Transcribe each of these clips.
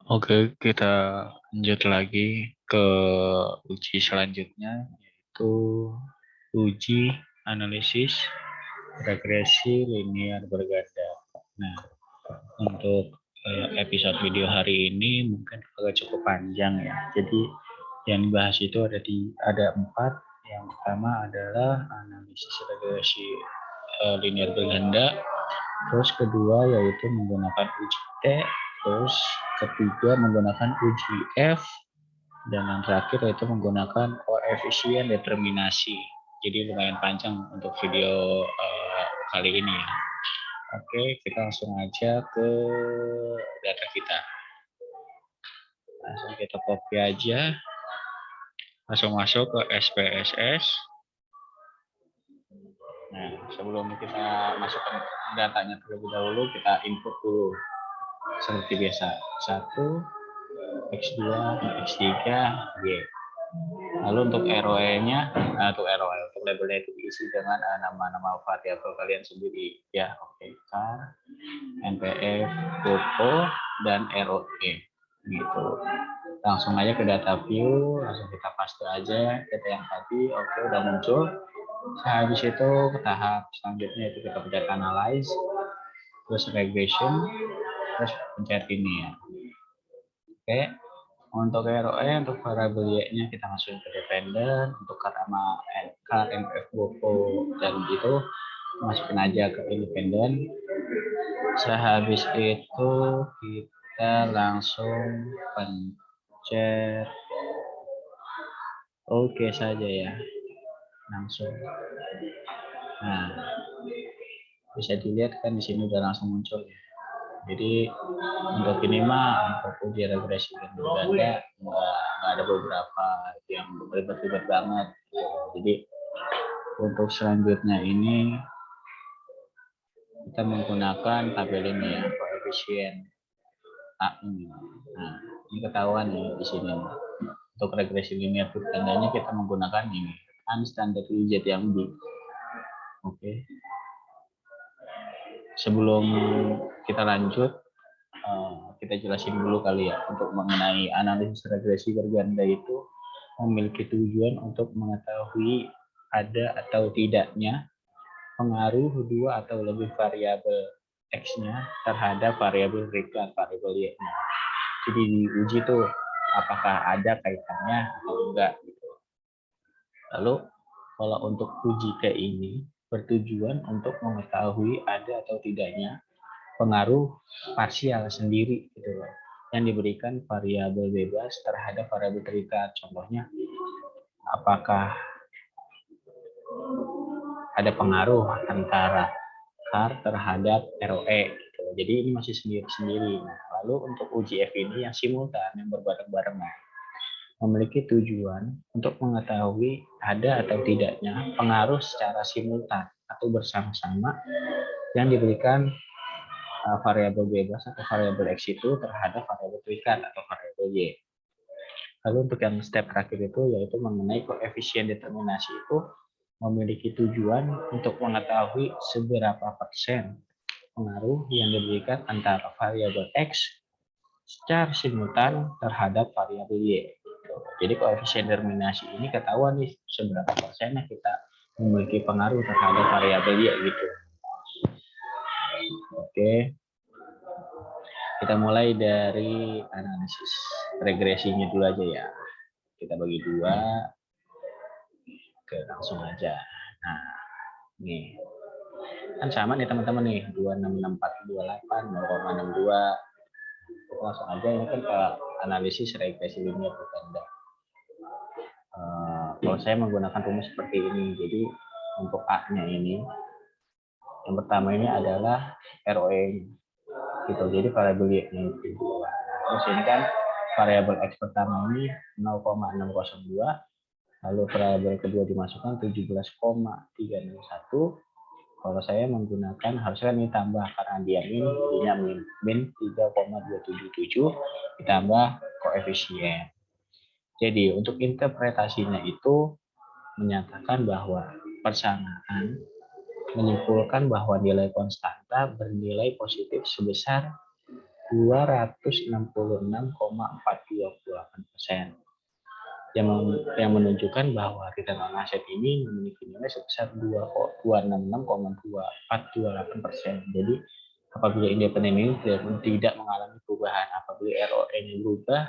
Oke, kita lanjut lagi ke uji selanjutnya, yaitu uji analisis regresi linear berganda. Nah, untuk episode video hari ini mungkin agak cukup panjang ya. Jadi yang dibahas itu ada 4. Yang pertama adalah analisis regresi linear berganda. Terus kedua yaitu menggunakan uji T. Terus ketiga menggunakan uji F. Dan yang terakhir yaitu menggunakan koefisien determinasi. Jadi lumayan panjang untuk video kali ini ya. Oke, kita langsung aja ke data kita. Langsung kita copy aja. Langsung masuk ke SPSS. Nah, sebelum kita masukkan datanya terlebih dahulu, kita input dulu. Seperti biasa. 1, X2, X3, Y. Lalu untuk ROE-nya, untuk labelnya itu diisi dengan nama-nama variabel kalian sendiri. Ya, oke. Car, NPF, Popo, dan ROE. Gitu. Langsung aja ke data view, langsung kita paste aja data yang tadi. Oke, udah muncul. Habis itu ke tahap selanjutnya itu kita pencet analyze, terus regression, terus pencet ini ya. Oke. Untuk ROE, untuk variabel Y-nya kita masukin ke dependent, untuk karama car, NPF, Bopo, dan gitu masukin aja ke independent. Sehabis itu kita langsung pencet oke saja ya, langsung. Nah, bisa dilihat kan di sini udah langsung muncul ya. Jadi untuk ini mah untuk uji regresi dan berganda nggak ada beberapa yang ribet-ribet banget. Jadi untuk selanjutnya ini kita menggunakan tabel ini ya, koefisien A ini. Nah, ini ketahuan ya di sini. Untuk regresi linear bergandanya kita menggunakan ini, unstandard widget yang B. Oke. Sebelum kita lanjut, kita jelasin dulu kali ya untuk mengenai analisis regresi berganda itu memiliki tujuan untuk mengetahui ada atau tidaknya pengaruh dua atau lebih variabel X-nya terhadap variabel berikut variabel Y-nya. Jadi diuji tuh apakah ada kaitannya atau enggak gitu. Lalu kalau untuk uji T ini bertujuan untuk mengetahui ada atau tidaknya pengaruh parsial sendiri gitu loh yang diberikan variabel bebas terhadap variabel terikat. Contohnya apakah ada pengaruh antara car terhadap ROE gitu. Jadi ini masih sendiri-sendiri. Nah, lalu untuk uji F ini yang simultan yang berbareng-barengan memiliki tujuan untuk mengetahui ada atau tidaknya pengaruh secara simultan atau bersama-sama yang diberikan variabel bebas atau variabel X itu terhadap variabel terikat atau variabel Y. Lalu untuk yang step terakhir itu yaitu mengenai koefisien determinasi itu memiliki tujuan untuk mengetahui seberapa persen pengaruh yang diberikan antara variabel X secara simultan terhadap variabel Y. Jadi koefisien determinasi ini ketahuan nih seberapa persennya kita memiliki pengaruh terhadap variabel Y gitu. Oke. Kita mulai dari analisis regresinya dulu aja ya. Kita bagi dua. Oke, langsung aja. Nah, nih. Kan sama nih teman-teman nih, 26648, 0,62. Kita langsung aja ini kan ke analisis regresi linear berganda. Kalau saya menggunakan rumus seperti ini, jadi untuk A-nya ini, yang pertama ini adalah ROE gitu. Jadi variabel Y-nya itu 2. Terus ini kan variabel X pertama ini 0,602, lalu variabel kedua dimasukkan 17,361. Kalau saya menggunakan harusnya ini tambah karena dia jadinya min 3,277 ditambah koefisien. Jadi untuk interpretasinya itu menyatakan bahwa persamaan menyimpulkan bahwa nilai konstanta bernilai positif sebesar 266,428%. Yang menunjukkan bahwa return on asset ini memiliki nilai sebesar 266,2428%. Jadi apabila independen ini tidak mengalami perubahan, apabila ROE-nya berubah,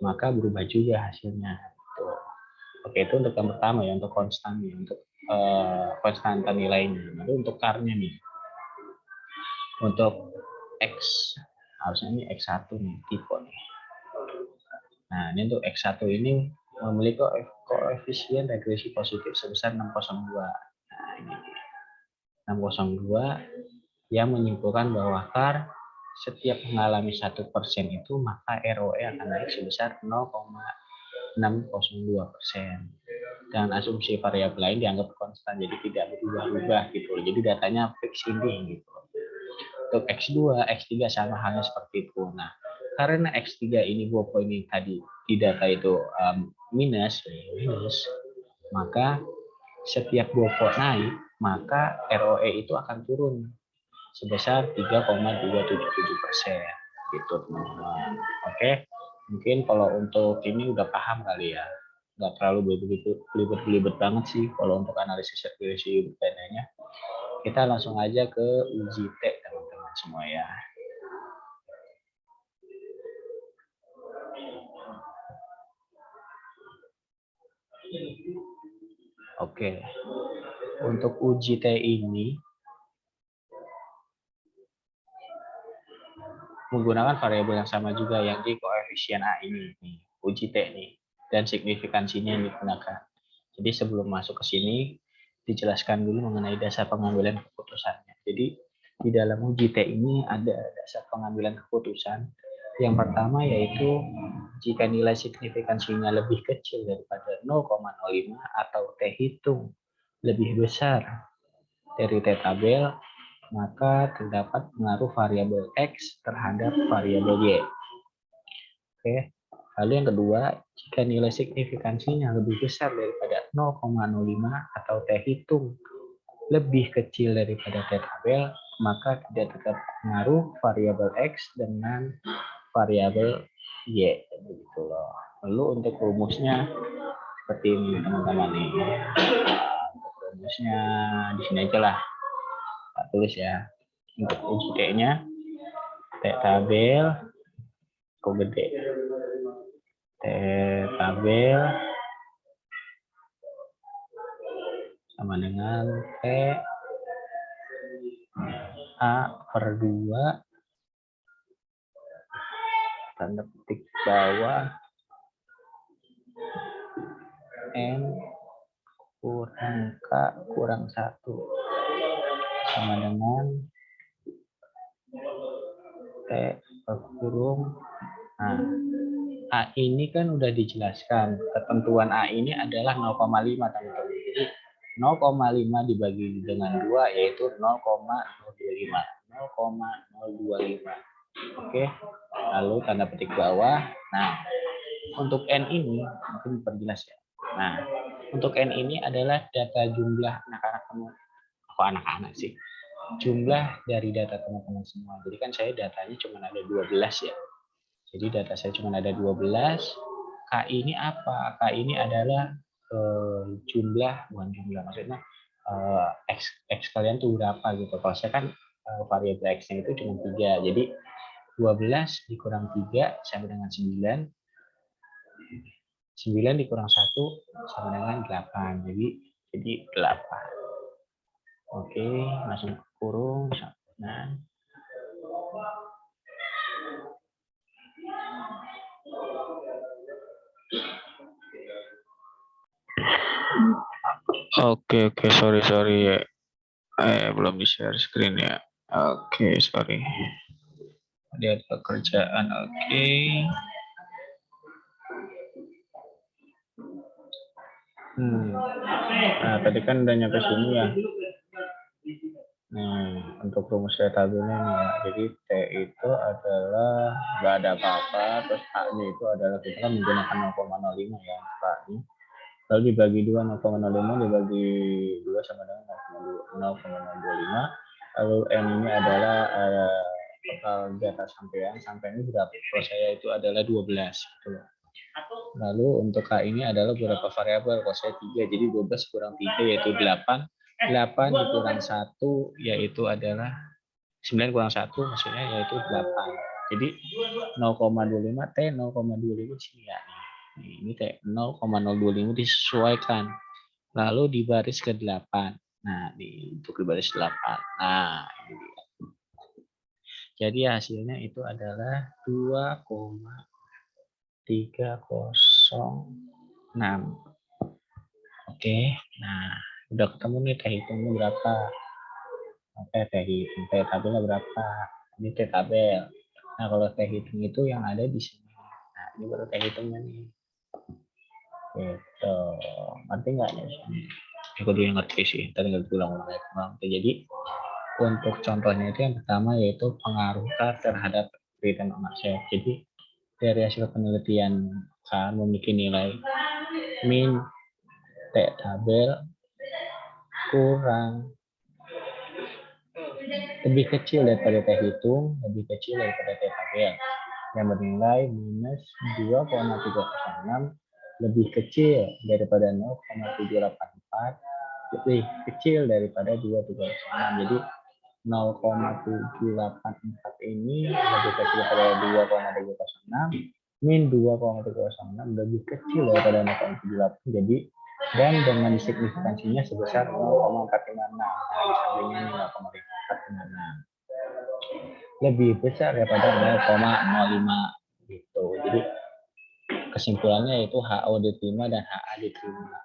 maka berubah juga hasilnya. Oke, itu untuk yang pertama ya, untuk konstannya, untuk konstanta nilainya. Lalu untuk CAR-nya nih, untuk X, harusnya ini X1 nih, tipe nih. Nah, ini untuk X1 ini memiliki koefisien regresi positif sebesar 602. Nah, ini 602 yang menyimpulkan bahwa CAR setiap mengalami 1% itu, maka ROE akan naik sebesar 0,602%. Dan asumsi variabel lain dianggap konstan, jadi tidak berubah-ubah gitu. Jadi datanya fix ini gitu. Untuk X2, X3 sama halnya seperti itu. Nah, karena X3 ini Bopo ini tadi di data itu minus, maka setiap Bopo naik, maka ROE itu akan turun sebesar 3,277%. Gitu teman-teman. Oke, mungkin kalau untuk ini udah paham kali ya. Nggak terlalu belibet banget sih kalau untuk analisis regresi bedanya. Kita langsung aja ke uji T teman-teman semua ya. Oke, untuk uji T ini menggunakan variabel yang sama juga, yang di koefisien A ini, nih, uji T nih, dan signifikansinya yang digunakan. Jadi sebelum masuk ke sini, dijelaskan dulu mengenai dasar pengambilan keputusannya. Jadi di dalam uji T ini ada dasar pengambilan keputusan. Yang pertama yaitu jika nilai signifikansinya lebih kecil daripada 0,05 atau T hitung lebih besar dari T tabel, maka terdapat pengaruh variabel X terhadap variabel Y. Oke. Lalu yang kedua, jika nilai signifikansinya lebih besar daripada 0,05 atau T hitung lebih kecil daripada T tabel, maka tidak terdapat pengaruh variabel X dengan variabel Y. Begitu loh. Lalu untuk rumusnya seperti ini teman-teman nih. Untuk rumusnya di sini aja lah. Kita tulis ya. Untuk uji T-nya, T tabel, kok gede. T tabel sama dengan T A per 2 tanda petik bawah N kurang K kurang 1 sama dengan T per kurung. Nah, A ini kan udah dijelaskan. Ketentuan A ini adalah 0,5 teman-teman. Jadi 0,5 dibagi dengan 2 yaitu 0,025. 0,025. Oke. Lalu tanda petik bawah. Nah, untuk N ini mungkin perjelas ya. Nah, untuk N ini adalah data jumlah anak-anak kamu. Kok anak-anak sih? Jumlah dari data teman-teman semua. Jadi kan saya datanya cuma ada 12 ya. Jadi data saya cuma ada 12. K ini apa? K ini adalah jumlah, bukan jumlah, maksudnya X kalian tuh berapa gitu. Kalau saya kan variabel X-nya itu cuma 3. Jadi 12 dikurang 3 sama dengan 9. 9 dikurang 1 sama dengan 8. Jadi 8. Oke, langsung kurung. Nah, Oke, sorry ya. Belum di share screen ya. Oke, sorry. Ada pekerjaan, oke. Nah, tadi kan udah nyampe sini ya. Nah, untuk rumus tabelnya nih ya. Jadi T itu adalah nggak ada apa-apa, terus A-nya itu adalah kita kan menggunakan 0,05 ya, Pak-nya. Lalu dibagi 2, 0,05 dibagi 2 sama dengan 0,025. Lalu N ini adalah total data sampean berapa? Kalau saya itu adalah 12 gitu loh. Lalu untuk K ini adalah beberapa variabel. Kalau saya 3, jadi 12 kurang 3 yaitu 8. 8 dikurang 1 yaitu adalah 9 kurang 1 maksudnya yaitu 8. Jadi 0,25 T 0,25 sini ya. Ini T 0,025 disesuaikan. Lalu di baris ke-8. Nah, untuk di baris 8. Nah, ini dia. Jadi hasilnya itu adalah 2,306. Oke, nah udah ketemu nih teh hitungnya berapa. Oke, teh hitung, teh tabelnya berapa. Ini teh tabel. Nah, kalau teh hitung itu yang ada di sini. Nah, ini baru teh hitungnya nih. Gitu. Ngerti nggak nih? Aku dulu yang ngerti sih, tadi nggak ulang-ulang. Jadi, untuk contohnya itu yang pertama yaitu pengaruh K terhadap return on asset. Jadi, dari hasil penelitian K memiliki nilai min T tabel kurang lebih kecil daripada T hitung, lebih kecil daripada T tabel yang bernilai minus 2,306 lebih kecil daripada 0,784 lebih kecil daripada 2,306. Jadi 0,784 ini lebih kecil daripada 2,306 min 2,306 lebih kecil daripada 0,78. Jadi dan dengan signifikansinya sebesar 0,456. Nah, di sampingnya 0,456 lebih besar daripada 0,05 gitu. Jadi kesimpulannya itu HO diterima dan HA diterima.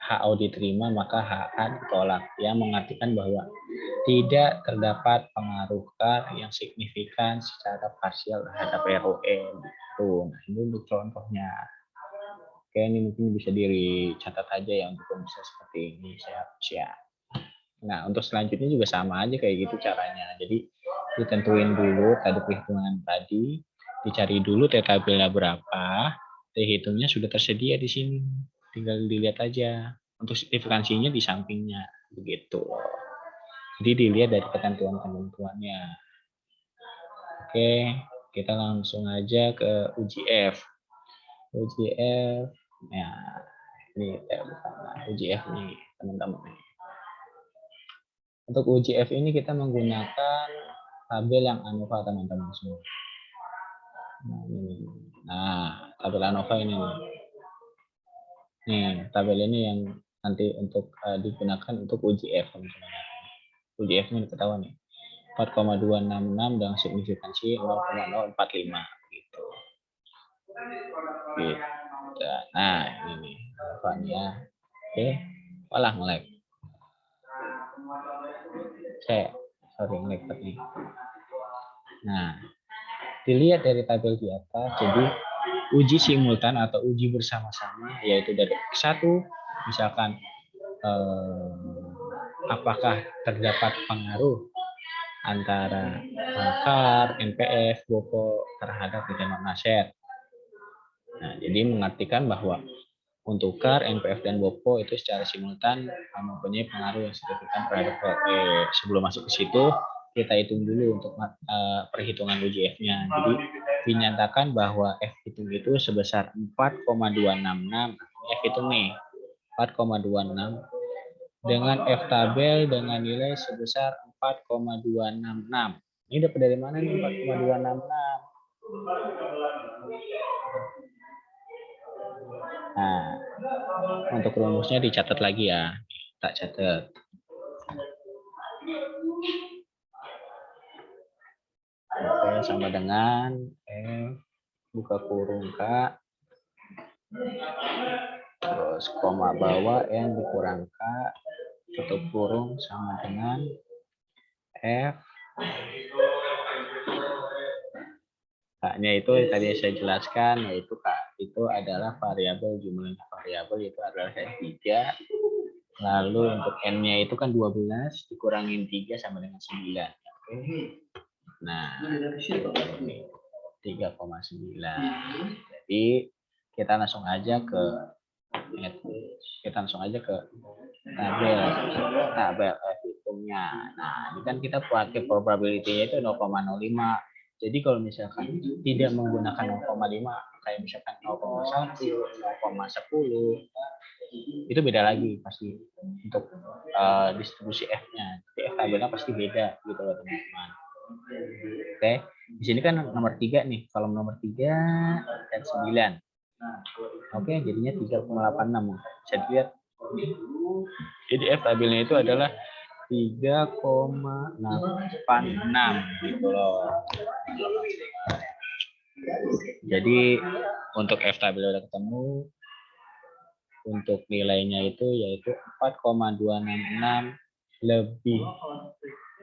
HO diterima maka HA ditolak, yang mengartikan bahwa tidak terdapat pengaruh K yang signifikan secara parsial terhadap ROE gitu. Nah, ini untuk contohnya. Oke, ini mungkin bisa dicatat aja ya untuk bisa seperti ini. Siap. Nah, untuk selanjutnya juga sama aja kayak gitu caranya. Jadi ditentuin dulu tadi perhitungan tadi, dicari dulu T tabelnya berapa, T hitungnya sudah tersedia di sini. Tinggal dilihat aja. Untuk signifikansinya di sampingnya begitu. Jadi dilihat dari ketentuan-ketentuannya. Oke, kita langsung aja ke UJF. UJF, ya ini UJF nih teman-teman. Untuk UJF ini kita menggunakan tabel yang ANOVA teman-teman semua. Nah, tabel ANOVA ini nih. Nih, tabel ini yang nanti untuk digunakan untuk UJF teman-teman. UJF ini ketahuan nih. 4,266 dengan signifikansi 0,045 gitu. Gitu. Nah, ini nih ANOVA-nya. Oke, malah nge-lag. Sorry nge-lag tadi. Nah, dilihat dari tabel di atas, jadi uji simultan atau uji bersama-sama yaitu dari satu misalkan apakah terdapat pengaruh antara KAR, NPF, BOPO terhadap return on asset. Nah, jadi mengartikan bahwa untuk KAR, NPF, dan BOPO itu secara simultan mempunyai pengaruh yang signifikan terhadap ROE. Sebelum masuk ke situ, kita hitung dulu untuk perhitungan UJF-nya. Jadi dinyatakan bahwa F hitung itu sebesar 4,266. F hitung nih 4,26 dengan F tabel dengan nilai sebesar 4,266. Ini dapat dari mana nih 4,266? Nah, untuk rumusnya dicatat lagi ya. Tak catat. Oke, sama dengan F buka kurung K terus koma bawah N dikurang K tutup kurung sama dengan F. K-nya itu tadi saya jelaskan yaitu K itu adalah variabel, jumlah variabel itu adalah 3. Lalu untuk N-nya itu kan 12 dikurangin 3 sama dengan 9. Oke. Nah, ini 3,9. Jadi kita langsung aja ke tabel F itu maksimumnya. Nah, ini kan kita pakai probability-nya itu 0,05. Jadi kalau misalkan tidak menggunakan 0,5, kayak misalkan 0,1, 0,10, itu beda lagi pasti untuk distribusi F-nya. Jadi F tabelnya pasti beda gitu loh teman-teman. Oke, di sini kan nomor 3 nih, kolom nomor 3 dan 9. Oke, jadinya 3,86. Bisa dilihat. Jadi F tabelnya itu adalah 3,86 gitu loh. Jadi untuk F tabel udah ketemu, untuk nilainya itu yaitu 4,266 lebih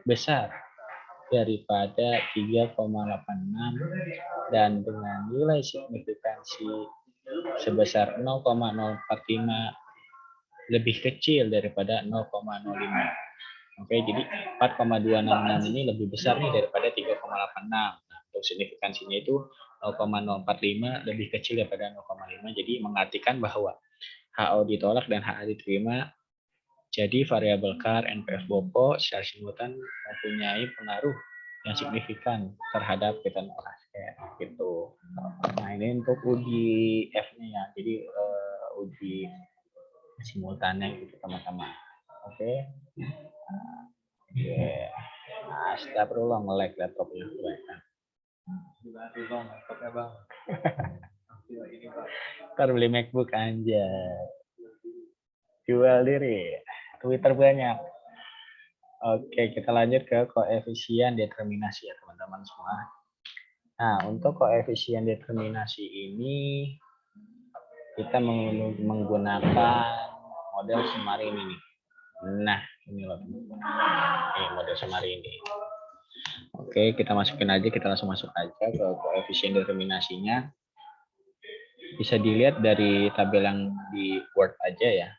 besar daripada 3,86 dan dengan nilai signifikansi sebesar 0,045 lebih kecil daripada 0,05. Oke, jadi 4,266 ini lebih besar nih daripada 3,86. Nah, untuk signifikansinya itu 0,045 lebih kecil daripada 0,5. Jadi mengartikan bahwa HO ditolak dan HA diterima. Jadi variabel KAR NPF BOPO secara simultan mempunyai pengaruh yang signifikan terhadap kegiatan basket gitu. Nah, ini untuk uji F-nya ya. Jadi uji simultannya gitu teman-teman. Oke. Ya. Astagfirullah nge-lag laptopnya. Dibantu bang, laptopnya bang. Ntar beli MacBook aja. Jual diri. Twitter banyak. Oke, kita lanjut ke koefisien determinasi ya teman-teman semua. Nah, untuk koefisien determinasi ini kita menggunakan model Semarin ini. Nah, ini loh. Ini model Semarin ini. Oke, kita masukin aja, kita langsung masuk aja ke koefisien determinasinya. Bisa dilihat dari tabel yang di Word aja ya.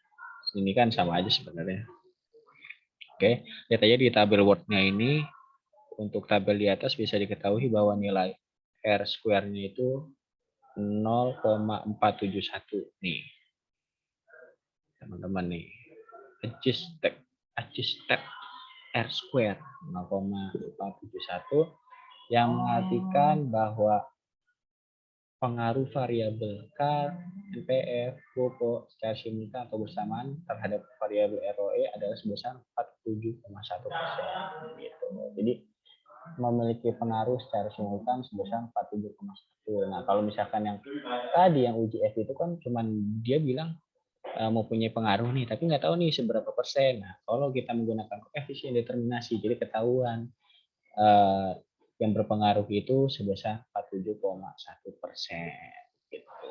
Ini kan sama aja sebenarnya. Oke, lihat aja di tabel Word-nya ini. Untuk tabel di atas bisa diketahui bahwa nilai R square-nya itu 0,471 nih. Teman-teman nih. Adjust step R square 0,471 yang mengartikan bahwa pengaruh variabel K, NPF, BOPO secara simultan atau bersamaan terhadap variabel ROE adalah sebesar 47,1%. Gitu. Jadi memiliki pengaruh secara simultan sebesar 47,1. Nah, kalau misalkan yang tadi yang uji F itu kan cuman dia bilang mempunyai pengaruh nih, tapi nggak tahu nih seberapa persen. Nah, kalau kita menggunakan koefisien determinasi, jadi ketahuan yang berpengaruh itu sebesar 47,1%. Gitu.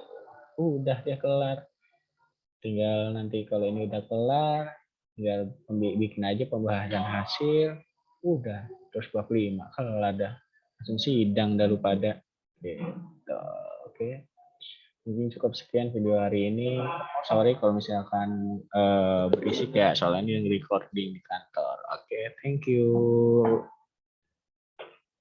Udah dia kelar. Tinggal nanti kalau ini udah kelar, tinggal bikin aja pembahasan hasil. Udah, terus bab 5. Kelar dah. Langsung sidang dah lu pada. Gitu. Oke. Mungkin cukup sekian video hari ini. Sorry kalau misalkan berisik ya, soalnya ini recording di kantor. Oke, thank you.